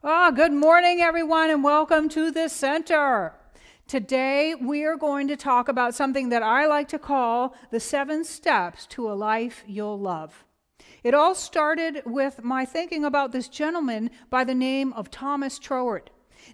Good morning, everyone, and welcome to the center. Today, we are going to talk about something that I like to call the 7 steps to a life you'll love. It all started with my thinking about this gentleman by the name of Thomas Trowerd.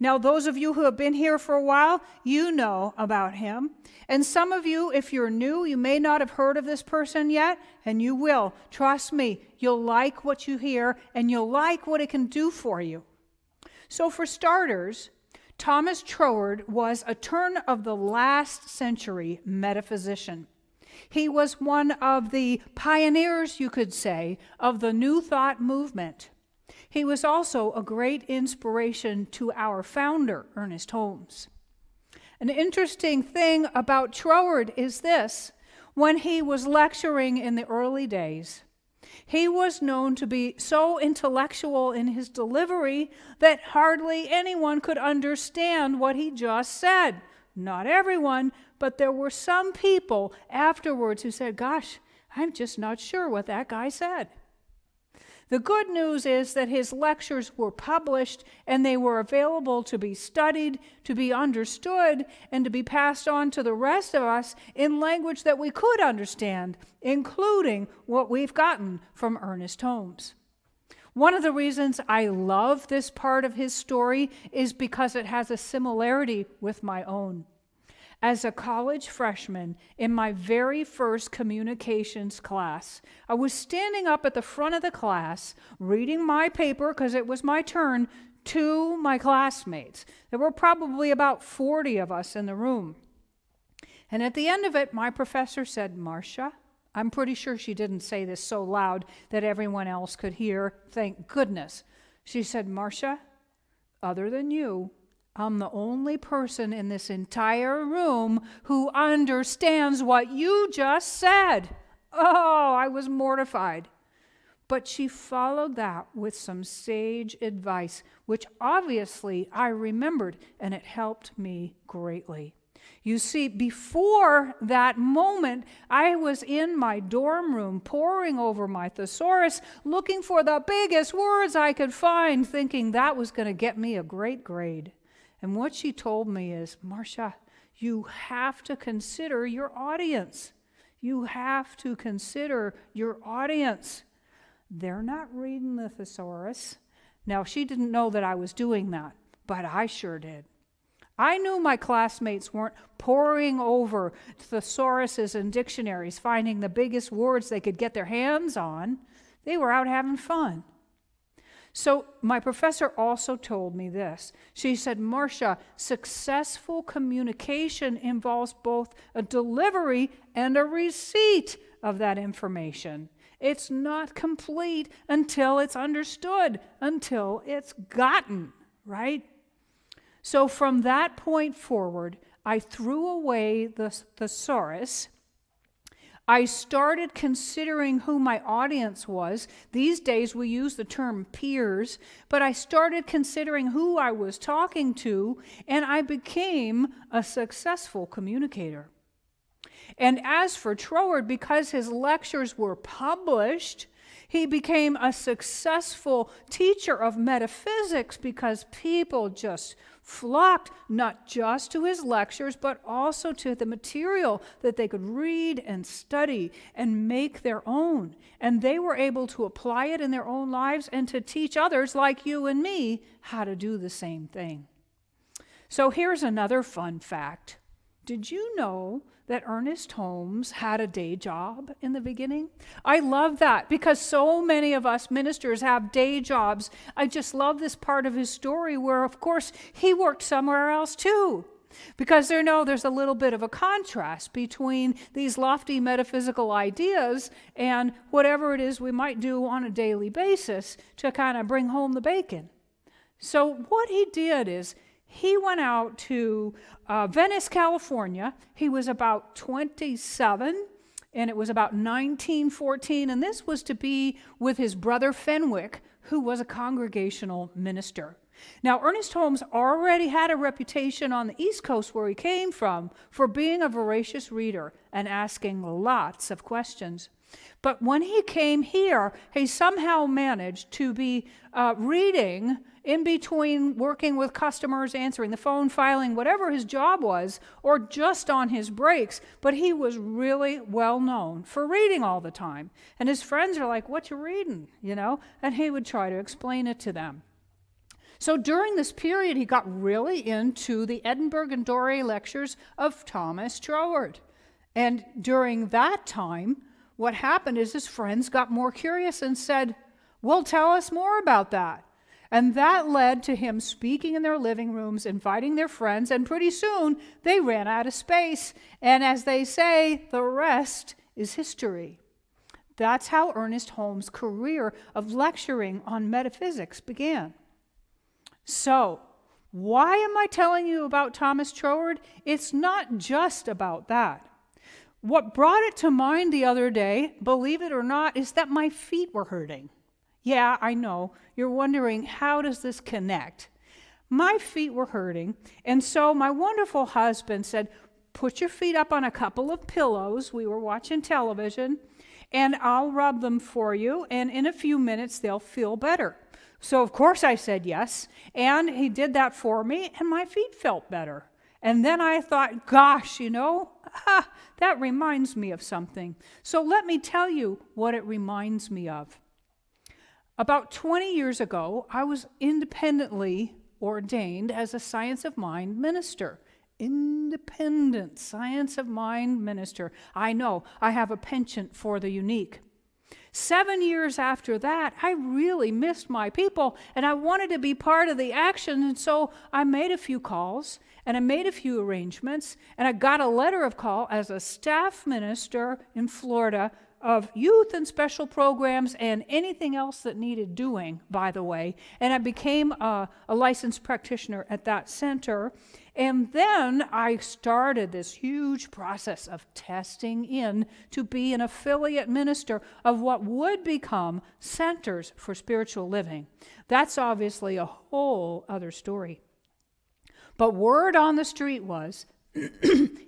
Now, those of you who have been here for a while, you know about him. And some of you, if you're new, you may not have heard of this person yet, and you will. Trust me, you'll like what you hear, and you'll like what it can do for you. So for starters, Thomas Trowerd was a turn of the last century metaphysician. He was one of the pioneers, you could say, of the New Thought movement. He was also a great inspiration to our founder, Ernest Holmes. An interesting thing about Trowerd is this: when he was lecturing in the early days, he was known to be so intellectual in his delivery that hardly anyone could understand what he just said. Not everyone, but there were some people afterwards who said, "Gosh, I'm just not sure what that guy said." The good news is that his lectures were published and they were available to be studied, to be understood, and to be passed on to the rest of us in language that we could understand, including what we've gotten from Ernest Holmes. One of the reasons I love this part of his story is because it has a similarity with my own. As a college freshman, in my very first communications class, I was standing up at the front of the class, reading my paper, because it was my turn, to my classmates. There were probably about 40 of us in the room. And at the end of it, my professor said, "Marcia," I'm pretty sure she didn't say this so loud that everyone else could hear, thank goodness. She said, "Marcia, other than you, I'm the only person in this entire room who understands what you just said." Oh, I was mortified. But she followed that with some sage advice, which obviously I remembered, and it helped me greatly. You see, before that moment, I was in my dorm room poring over my thesaurus, looking for the biggest words I could find, thinking that was going to get me a great grade. And what she told me is, "Marcia, you have to consider your audience. You have to consider your audience. They're not reading the thesaurus." Now, she didn't know that I was doing that, but I sure did. I knew my classmates weren't poring over thesauruses and dictionaries, finding the biggest words they could get their hands on. They were out having fun. So my professor also told me this. She said, "Marcia, successful communication involves both a delivery and a receipt of that information. It's not complete until it's understood, until it's gotten," right? So from that point forward, I threw away the thesaurus. I started considering who my audience was. These days we use the term peers, but I started considering who I was talking to, and I became a successful communicator. And as for Trowerd, because his lectures were published, he became a successful teacher of metaphysics because people just flocked not just to his lectures, but also to the material that they could read and study and make their own. And they were able to apply it in their own lives and to teach others like you and me how to do the same thing. So here's another fun fact. Did you know that Ernest Holmes had a day job in the beginning? I love that because so many of us ministers have day jobs. I just love this part of his story where, of course, he worked somewhere else too. Because there's a little bit of a contrast between these lofty metaphysical ideas and whatever it is we might do on a daily basis to kind of bring home the bacon. So what he did is he went out to Venice, California. He was about 27, and it was about 1914, and this was to be with his brother Fenwick, who was a congregational minister. Now, Ernest Holmes already had a reputation on the East Coast where he came from for being a voracious reader and asking lots of questions. But when he came here, he somehow managed to be reading in between working with customers, answering the phone, filing, whatever his job was, or just on his breaks. But he was really well known for reading all the time. And his friends are like, "What you reading?" And he would try to explain it to them. So during this period, he got really into the Edinburgh and Doré lectures of Thomas Trowerd. And during that time, what happened is his friends got more curious and said, "Well, tell us more about that." And that led to him speaking in their living rooms, inviting their friends, and pretty soon they ran out of space. And as they say, the rest is history. That's how Ernest Holmes' career of lecturing on metaphysics began. So, why am I telling you about Thomas Trowerd? It's not just about that. What brought it to mind the other day, believe it or not, is that my feet were hurting. Yeah, I know. You're wondering, how does this connect? My feet were hurting, and so my wonderful husband said, "Put your feet up on a couple of pillows." We were watching television, "and I'll rub them for you, and in a few minutes they'll feel better." So of course I said yes, and he did that for me, and my feet felt better. And then I thought, gosh, that reminds me of something. So let me tell you what it reminds me of. About 20 years ago, I was independently ordained as a Science of Mind minister. Independent Science of Mind minister. I know, I have a penchant for the unique. 7 years after that, I really missed my people, and I wanted to be part of the action, and so I made a few calls, and I made a few arrangements, and I got a letter of call as a staff minister in Florida of youth and special programs and anything else that needed doing, by the way. And I became a licensed practitioner at that center. And then I started this huge process of testing in to be an affiliate minister of what would become Centers for Spiritual Living. That's obviously a whole other story. But word on the street was,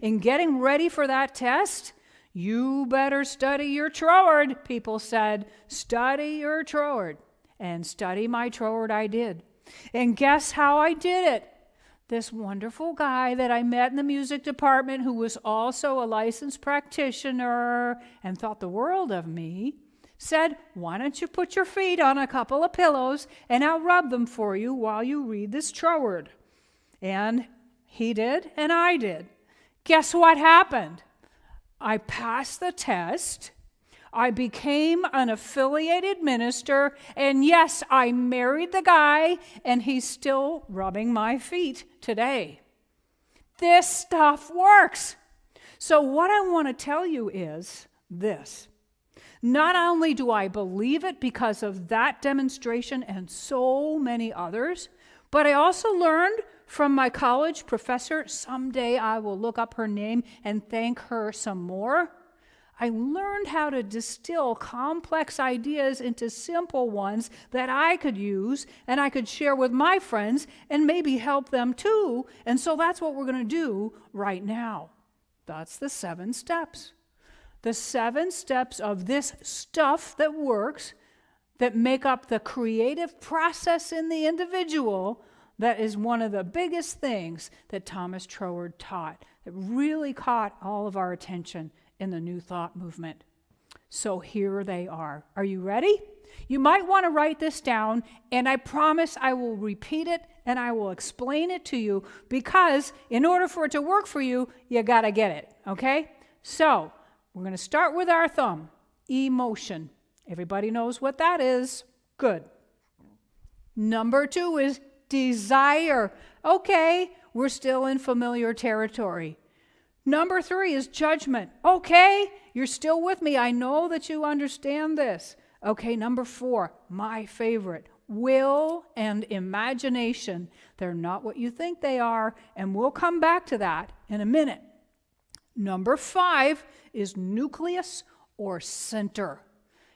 in getting ready for that test, "You better study your Trowerd," people said. "Study your Trowerd." And study my Trowerd I did. And guess how I did it? This wonderful guy that I met in the music department, who was also a licensed practitioner and thought the world of me, said, "Why don't you put your feet on a couple of pillows and I'll rub them for you while you read this Trowerd." And he did, and I did. Guess what happened? I passed the test, I became an affiliated minister, and yes, I married the guy, and he's still rubbing my feet today. This stuff works. So what I want to tell you is this. Not only do I believe it because of that demonstration and so many others, but I also learned from my college professor, someday I will look up her name and thank her some more. I learned how to distill complex ideas into simple ones that I could use and I could share with my friends and maybe help them too. And so that's what we're going to do right now. That's the 7 steps. The 7 steps of this stuff that works, that make up the creative process in the individual. That is one of the biggest things that Thomas Trowerd taught that really caught all of our attention in the New Thought movement. So here they are. Are you ready? You might want to write this down, and I promise I will repeat it and I will explain it to you, because in order for it to work for you, you got to get it, okay? So we're going to start with our thumb. Emotion. Everybody knows what that is. Good. Number 2 is desire. Okay, we're still in familiar territory. Number 3 is judgment. Okay, you're still with me. I know that you understand this. Okay, number 4, my favorite, will and imagination. They're not what you think they are, and we'll come back to that in a minute. Number 5 is nucleus or center.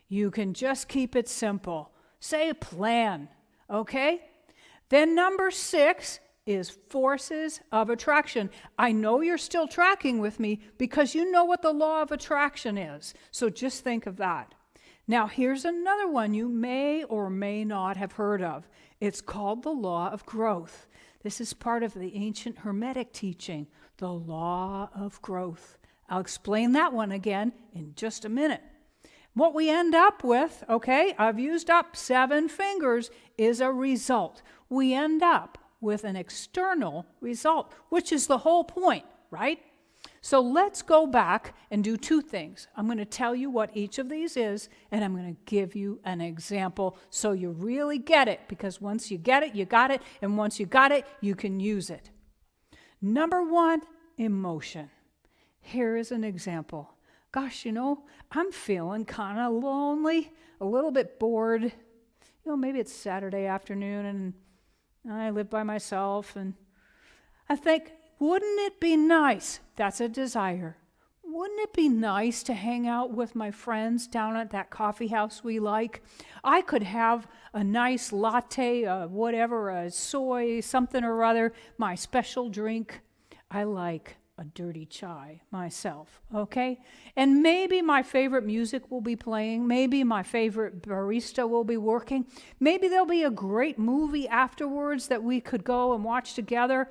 You can just keep it simple. Say plan, okay? Then number 6 is forces of attraction. I know you're still tracking with me because you know what the law of attraction is. So just think of that. Now, here's another one you may or may not have heard of. It's called the law of growth. This is part of the ancient Hermetic teaching, the law of growth. I'll explain that one again in just a minute. What we end up with, okay, I've used up 7 fingers, is a result. We end up with an external result, which is the whole point, right? So let's go back and do 2 things. I'm going to tell you what each of these is, and I'm going to give you an example so you really get it, because once you get it, you got it, and once you got it, you can use it. Number 1, emotion. Here is an example. Gosh, I'm feeling kind of lonely, a little bit bored. Maybe it's Saturday afternoon, and I live by myself, and I think, wouldn't it be nice? That's a desire. Wouldn't it be nice to hang out with my friends down at that coffee house we like? I could have a nice latte, a soy, something or other, my special drink. I like a dirty chai myself, okay? And maybe my favorite music will be playing. Maybe my favorite barista will be working. Maybe there'll be a great movie afterwards that we could go and watch together,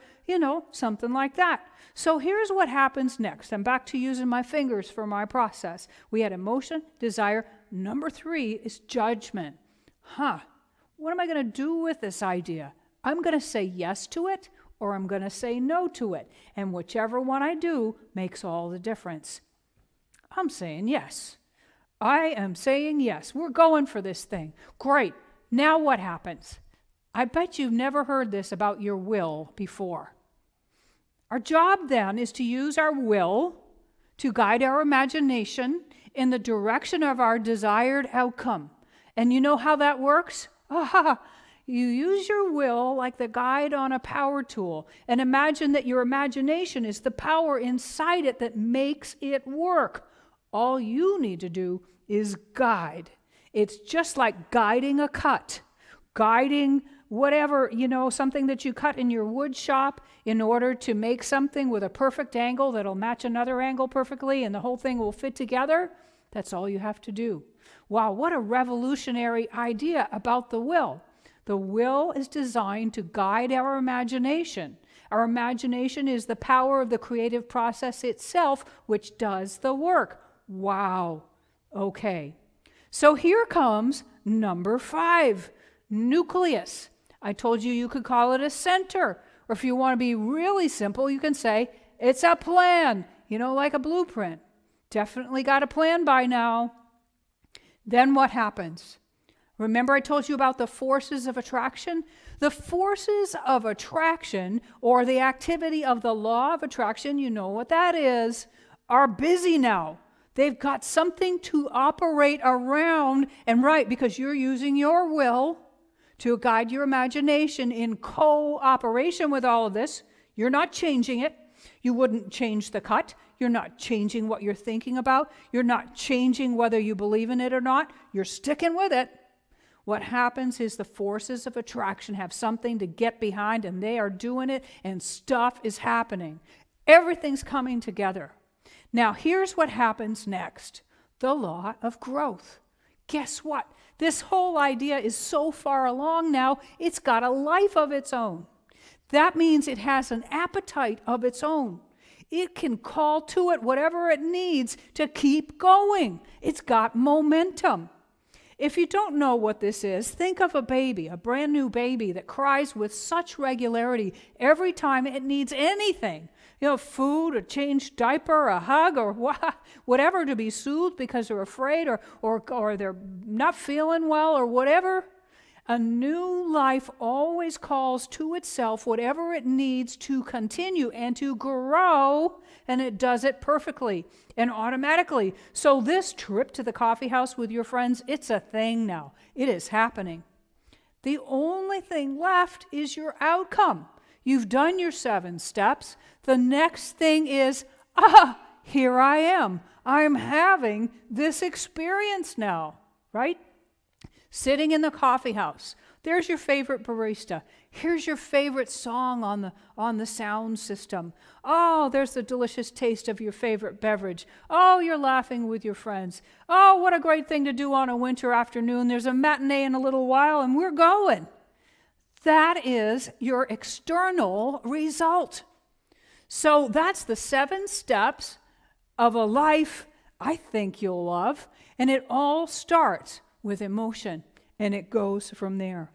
something like that. So here's what happens next. I'm back to using my fingers for my process. We had emotion, desire. Number 3 is judgment. What am I going to do with this idea? I'm going to say yes to it, or I'm going to say no to it. And whichever one I do makes all the difference. I'm saying yes. I am saying yes. We're going for this thing. Great. Now what happens? I bet you've never heard this about your will before. Our job then is to use our will to guide our imagination in the direction of our desired outcome. And you know how that works? You use your will like the guide on a power tool, and imagine that your imagination is the power inside it that makes it work. All you need to do is guide. It's just like guiding a cut, guiding whatever, something that you cut in your wood shop in order to make something with a perfect angle that'll match another angle perfectly and the whole thing will fit together. That's all you have to do. Wow, what a revolutionary idea about the will. The will is designed to guide our imagination. Our imagination is the power of the creative process itself, which does the work. Wow. Okay. So here comes number 5, nucleus. I told you could call it a center. Or if you want to be really simple, you can say it's a plan, like a blueprint. Definitely got a plan by now. Then what happens? Remember I told you about the forces of attraction? The forces of attraction, or the activity of the law of attraction, you know what that is, are busy now. They've got something to operate around, and right, because you're using your will to guide your imagination in cooperation with all of this. You're not changing it. You wouldn't change the cut. You're not changing what you're thinking about. You're not changing whether you believe in it or not. You're sticking with it. What happens is the forces of attraction have something to get behind, and they are doing it, and stuff is happening. Everything's coming together. Now, here's what happens next. The law of growth. Guess what? This whole idea is so far along now, it's got a life of its own. That means it has an appetite of its own. It can call to it whatever it needs to keep going. It's got momentum. If you don't know what this is, think of a baby, a brand new baby that cries with such regularity every time it needs anything. Food, a changed diaper, a hug, or whatever, to be soothed because they're afraid or they're not feeling well or whatever. A new life always calls to itself whatever it needs to continue and to grow, and it does it perfectly and automatically. So this trip to the coffee house with your friends, it's a thing now. It is happening. The only thing left is your outcome. You've done your 7 steps. The next thing is, here I am. I'm having this experience now, right? Sitting in the coffee house. There's your favorite barista. Here's your favorite song on the sound system. Oh, there's the delicious taste of your favorite beverage. Oh, you're laughing with your friends. Oh, what a great thing to do on a winter afternoon. There's a matinee in a little while and we're going. That is your external result. So that's the 7 steps of a life I think you'll love. And it all starts with emotion. And it goes from there.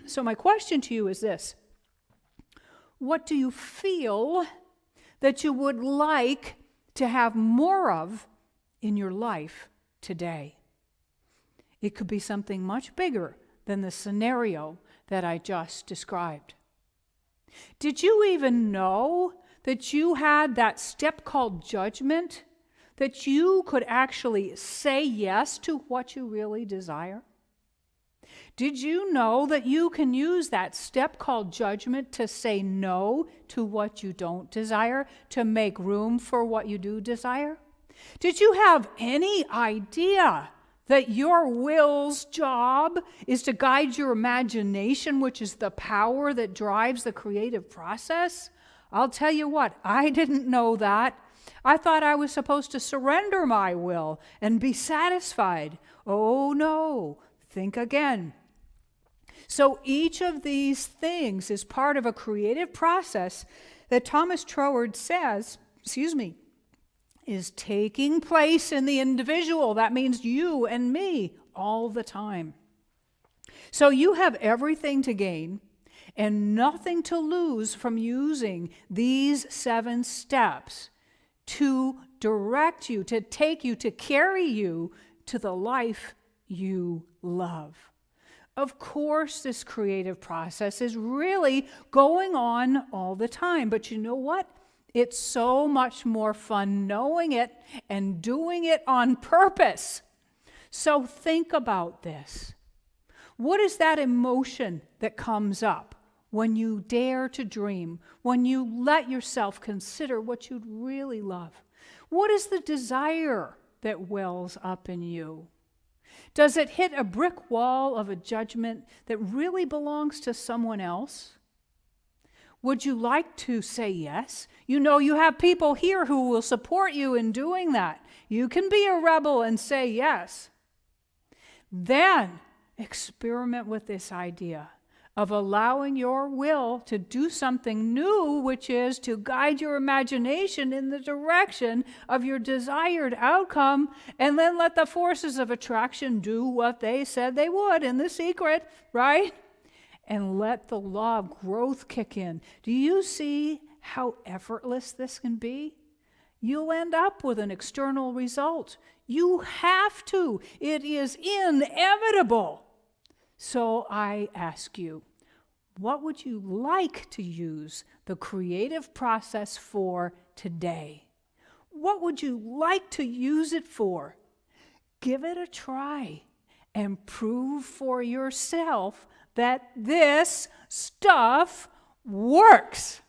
So my question to you is this. What do you feel that you would like to have more of in your life today? It could be something much bigger than the scenario that I just described. Did you even know that you had that step called judgment? That you could actually say yes to what you really desire? Did you know that you can use that step called judgment to say no to what you don't desire, to make room for what you do desire? Did you have any idea that your will's job is to guide your imagination, which is the power that drives the creative process? I'll tell you what, I didn't know that. I thought I was supposed to surrender my will and be satisfied. Oh no, think again. So each of these things is part of a creative process that Thomas Trowerd says, is taking place in the individual. That means you and me all the time. So you have everything to gain and nothing to lose from using these 7 steps to direct you, to take you, to carry you to the life you love. Of course, this creative process is really going on all the time. But you know what? It's so much more fun knowing it and doing it on purpose. So think about this. What is that emotion that comes up when you dare to dream, when you let yourself consider what you'd really love? What is the desire that wells up in you? Does it hit a brick wall of a judgment that really belongs to someone else? Would you like to say yes? You know you have people here who will support you in doing that. You can be a rebel and say yes. Then experiment with this idea of allowing your will to do something new, which is to guide your imagination in the direction of your desired outcome, and then let the forces of attraction do what they said they would in the secret, right? And let the law of growth kick in. Do you see how effortless this can be? You'll end up with an external result. You have to. It is inevitable. So I ask you, what would you like to use the creative process for today? What would you like to use it for? Give it a try and prove for yourself that this stuff works.